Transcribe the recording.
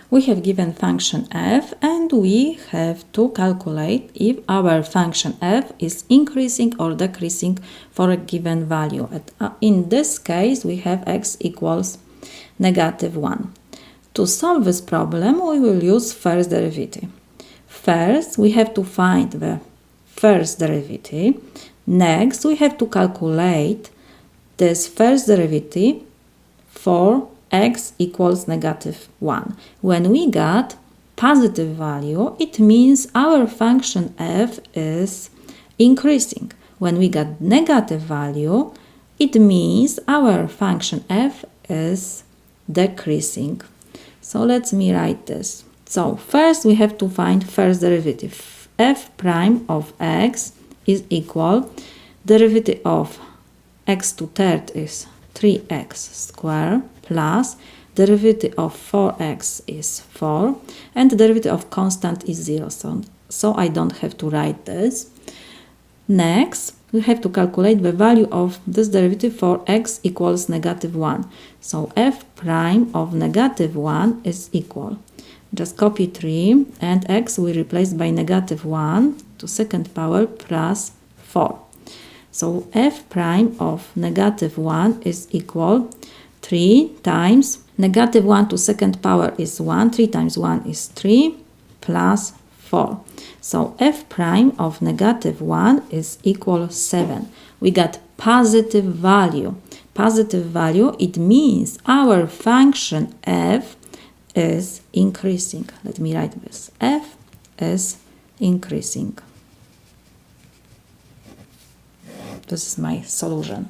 We have given function f and we have to calculate if our function f is increasing or decreasing for a given value. In this case, we have x equals -1. To solve this problem, we will use first derivative. First, we have to find the first derivative. Next, we have to calculate this first derivative for x equals -1. When we got positive value, it means our function f is increasing. When we got negative value, it means our function f is decreasing. So let me write this. So first we have to find first derivative. F prime of x is equal derivative of x to third is 3x squared plus derivative of 4x is 4 and the derivative of constant is 0. So I don't have to write this. Next, we have to calculate the value of this derivative for x equals -1. So f prime of -1 is equal. Just copy 3 and x we replace by -1 to second power plus 4. So f prime of -1 is equal 3 times -1 to second power is 1. 3 times 1 is 3 plus 4. So f prime of -1 is equal 7. We got positive value. Positive value, it means our function f is increasing. Let me write this. F is increasing. This is my solution.